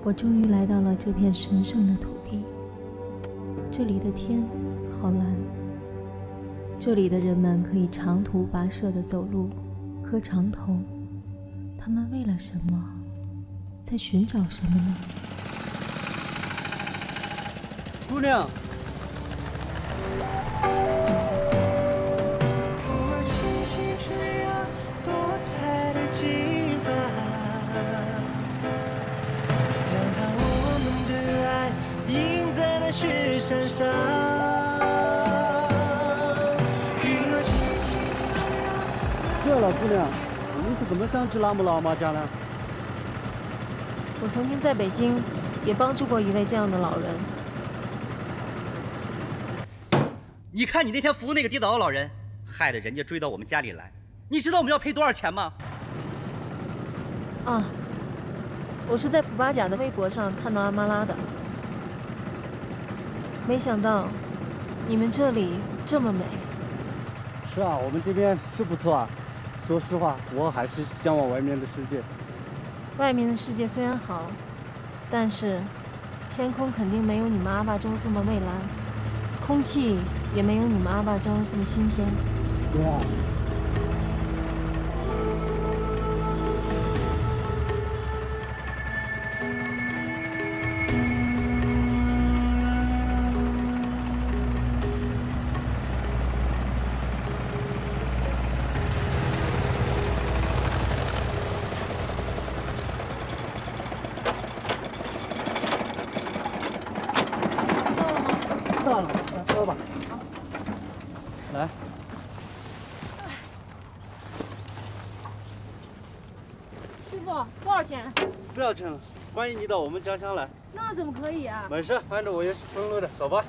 我终于来到了这片神圣的土地，这里的天好蓝，这里的人们可以长途跋涉地走路，磕长头，他们为了什么，在寻找什么呢？姑娘。山上，对了，姑娘，你是怎么想去拉姆拉玛家呢？我曾经在北京也帮助过一位这样的老人。你看你那天服务那个跌倒的老人，害得人家追到我们家里来，你知道我们要赔多少钱吗？啊，我是在普巴甲的微博上看到阿妈拉的。没想到，你们这里这么美。是啊，我们这边是不错啊。说实话，我还是向往外面的世界。外面的世界虽然好，但是天空肯定没有你们阿坝州这么蔚蓝，空气也没有你们阿坝州这么新鲜。对啊。走吧，来。师傅，多少钱？不要钱了，欢迎你到我们家乡来。那怎么可以啊？没事，反正我也是顺路的，走吧。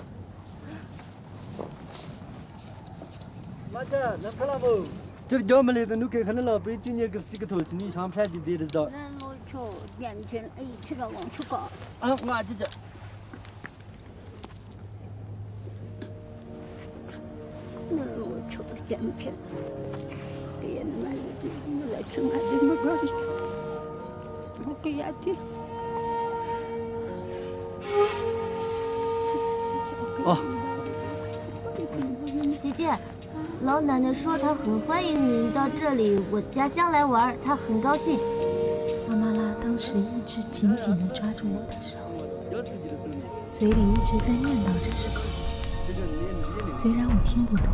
妈的，能看到不？这个家门里头，你看到老北今年个是个头是你想拍的地的着。那我瞧年轻，哎，去了往出搞。啊，我这这。那我瞧年轻，别买的，我来吃买的没关系，我给伢的。哦。姐姐，老奶奶说她很欢迎您到这里我家乡来玩，她很高兴。阿妈拉当时一直紧紧地抓住我的手，嘴里一直在念叨这首歌。虽然我听不懂，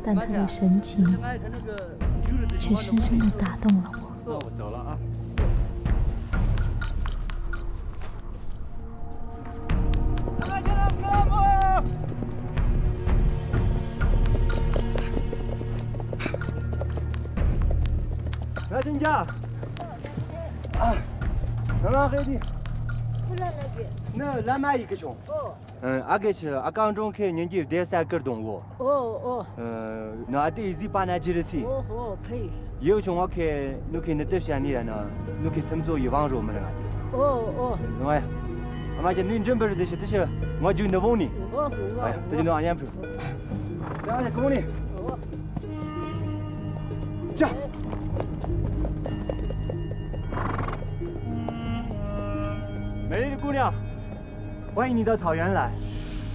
但她的神情却深深地打动了我。那我走了啊。来人家，啊，那黑的，那来买一个熊。阿个是阿刚中开年纪得3个动物。那阿弟是把那几日去。配。有熊我看，你看那都像你呢，你看什么做一网肉么那个。哎，阿妈讲你准备的这些，我就那问你。哎，这就那样子。来，跟我呢。驾。美丽的姑娘，欢迎你到草原来，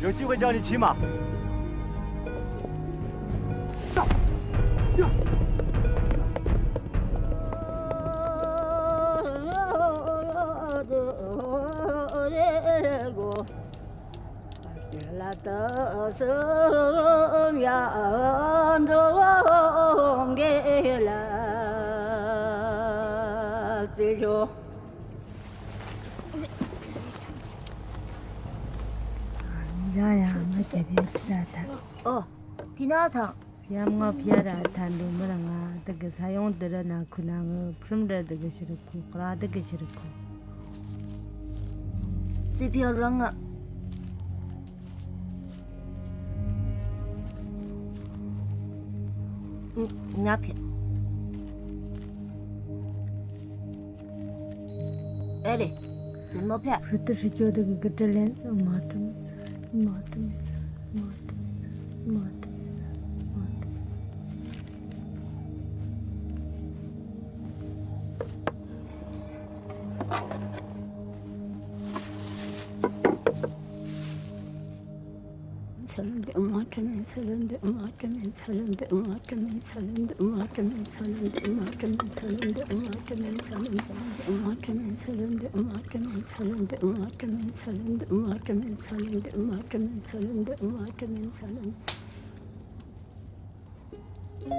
有机会教你骑马。驾，驾。这就。Raya nga jabi tsata. Oh, tinatang. Fiam nga piara tandu maranga daga sayong dara na kunang primda daga shiriku kra daga shiriku. CP ranga. Napia. Ellie, 什么片？ Fruta shi jo daga gatalen matum.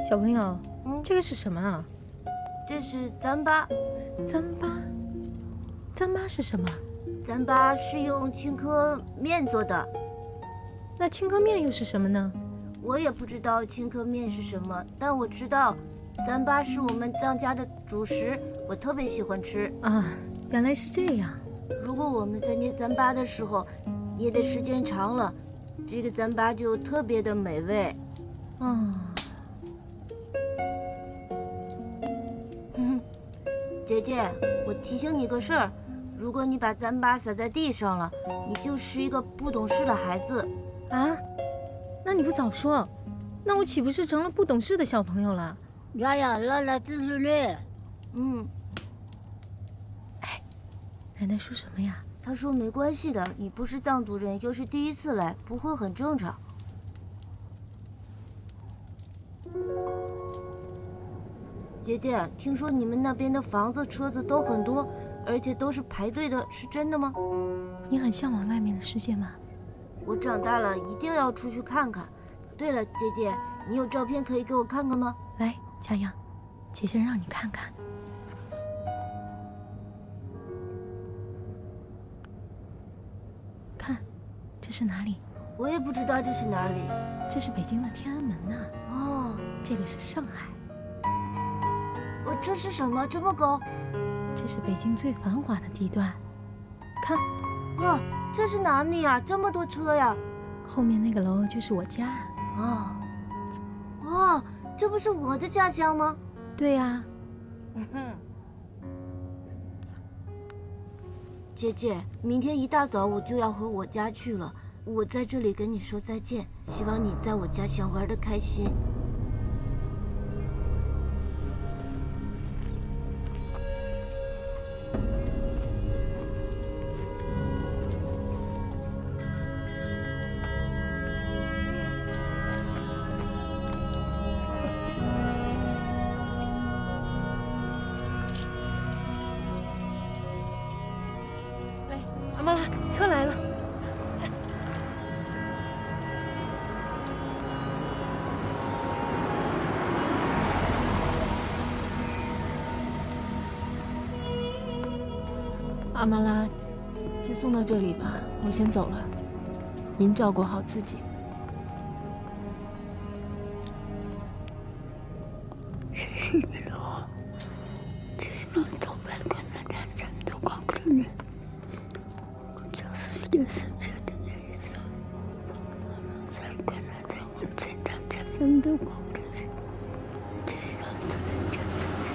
小朋友，这个是什么啊？这是糌粑。糌粑是什么？糌粑是用青稞面做的。那青稞面又是什么呢？我也不知道青稞面是什么，但我知道糌粑是我们藏家的主食，我特别喜欢吃。啊，原来是这样。如果我们在捏糌粑的时候捏的时间长了，这个糌粑就特别的美味。哦。姐姐，我提醒你个事儿，如果你把糌粑撒在地上了，你就是一个不懂事的孩子。啊？那你不早说，那我岂不是成了不懂事的小朋友了？呀呀，来自助嘞。哎，奶奶说什么呀？她说没关系的，你不是藏族人，又是第一次来，不会很正常。姐姐，听说你们那边的房子、车子都很多，而且都是排队的，是真的吗？你很向往外面的世界吗？我长大了一定要出去看看。对了，姐姐，你有照片可以给我看看吗？来，佳阳，姐姐让你看看。看，这是哪里？我也不知道这是哪里。这是北京的天安门呐。哦，这个是上海。这是什么？这么高？这是北京最繁华的地段。看，哇，这是哪里啊？这么多车呀！后面那个楼就是我家。哦，哇，这不是我的家乡吗？对呀。姐姐，明天一大早我就要回我家去了，我在这里跟你说再见，希望你在我家乡玩得开心。阿妈拉，车来了。阿妈拉，就送到这里吧，我先走了。您照顾好自己。谢谢你了，这是能走白跟那点什么都搞不定的。就是些世界的意思，在跟那点我真的什么都搞不定，这是让世界事情。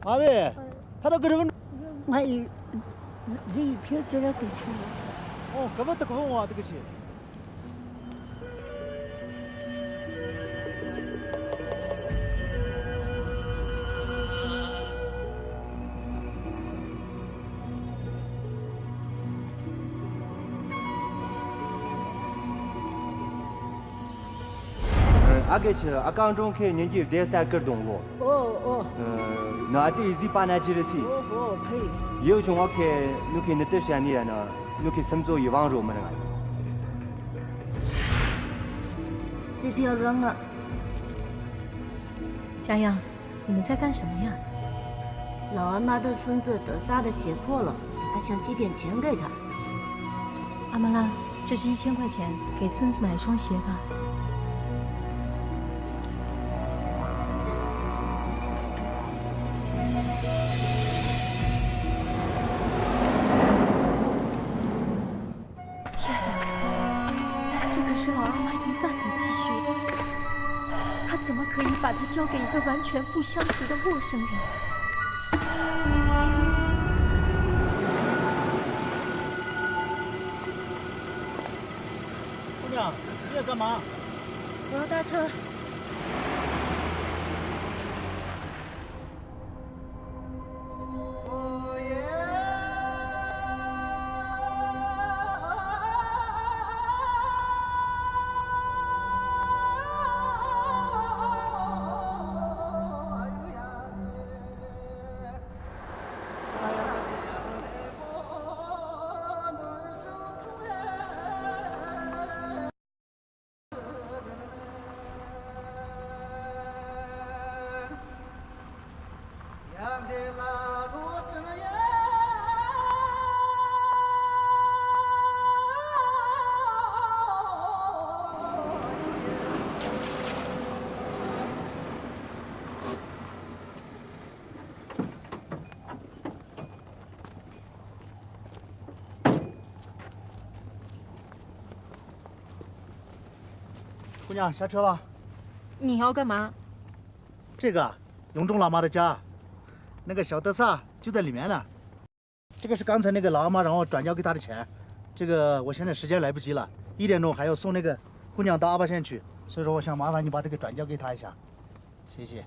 阿伟，他那个什么？我有这一片这个过去。哦，搿么得搿么这个去。阿个是阿刚中开年纪得三个动物。哦，那阿弟是把那几日事。哦，可以。有种我看，你看那对象你呢，你看什么做一网肉么那个。CP 要扔了。佳阳，你们在干什么呀？老阿妈的孙子德萨的鞋破了，她想寄点钱给他。阿玛拉，这是1000块钱，给孙子买双鞋吧。天哪，这可是老阿妈1半的积蓄，她怎么可以把它交给一个完全不相识的陌生人？姑娘，你要干嘛？我要搭车。姑娘，下车吧。你要干嘛？这个永忠老妈的家，那个小德萨就在里面呢。这个是刚才那个老阿妈让我转交给他的钱，这个我现在时间来不及了，1点钟还要送那个姑娘到阿坝县去，所以说我想麻烦你把这个转交给她一下，谢谢。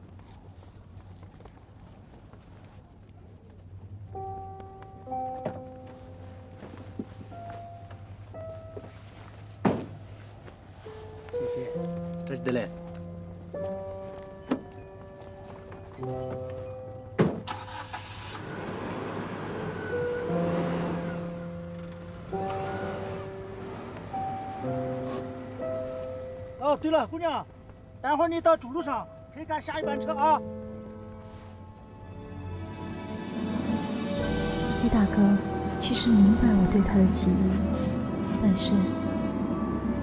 谢谢，这是得嘞。哦，对了，姑娘，待会儿你到主路上可以赶下一班车啊。西大哥其实明白我对他的情谊，但是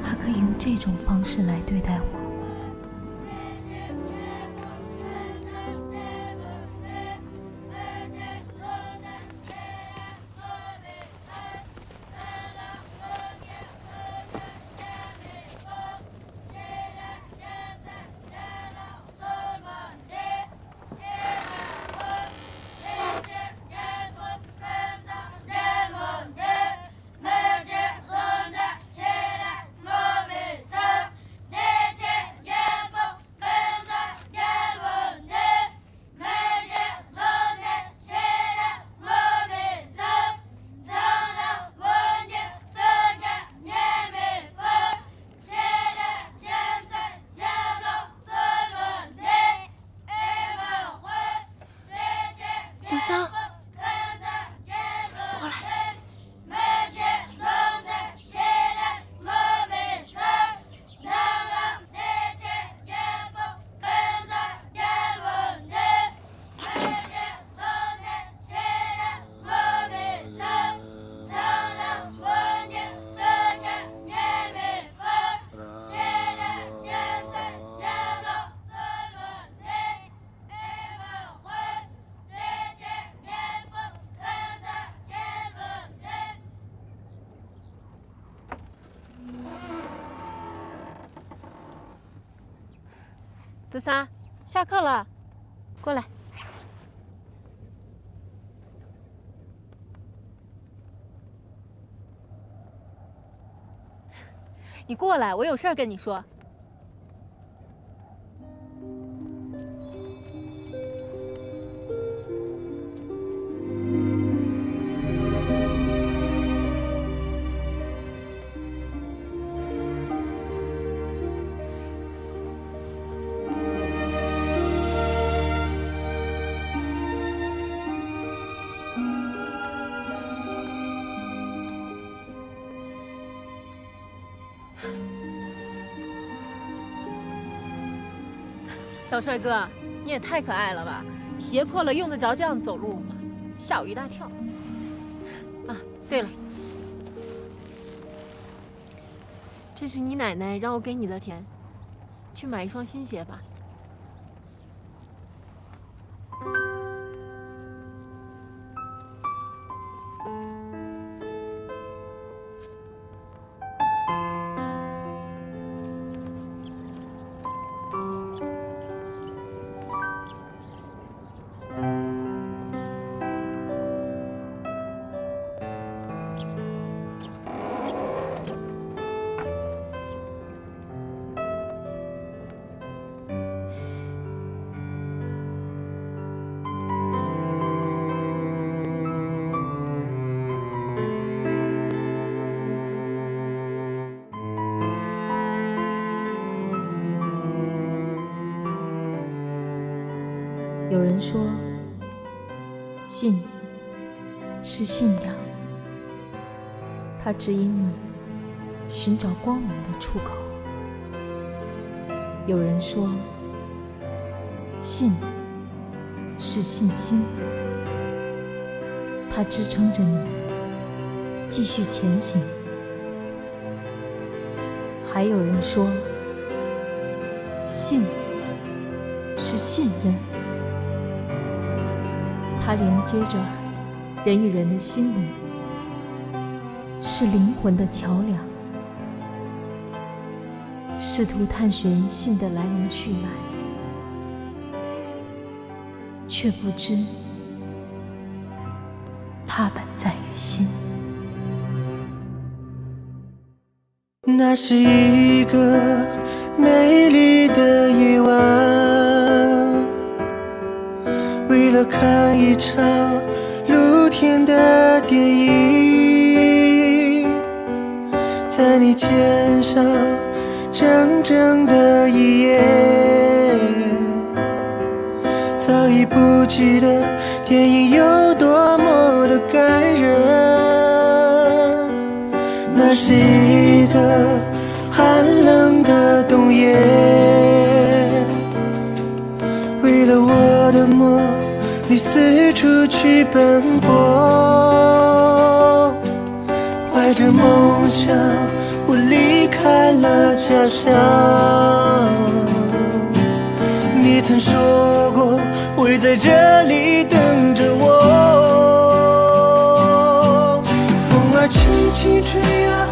他可以用这种方式来对待我。德桑，过来。德桑，下课了，过来。你过来，我有事儿跟你说。小帅哥，你也太可爱了吧！鞋破了用得着这样走路吗？吓我一大跳。啊，对了，这是你奶奶让我给你的钱，去买一双新鞋吧。有人说，信是信仰，它指引你寻找光明的出口。有人说，信是信心，它支撑着你继续前行。还有人说，信是信任，它连接着人与人的心灵，是灵魂的桥梁。试图探寻信的来龙去脉，却不知它本在于心。那是一个美丽的夜晚，为了看一场露天的电影，在你肩上整整的一夜，早已不记得电影有多么的感人。那是一个寒冷的冬夜，为了我的梦，你四处去奔波，怀着梦想，我离开了家乡。你曾说过会在这里等着我，风儿轻轻吹啊，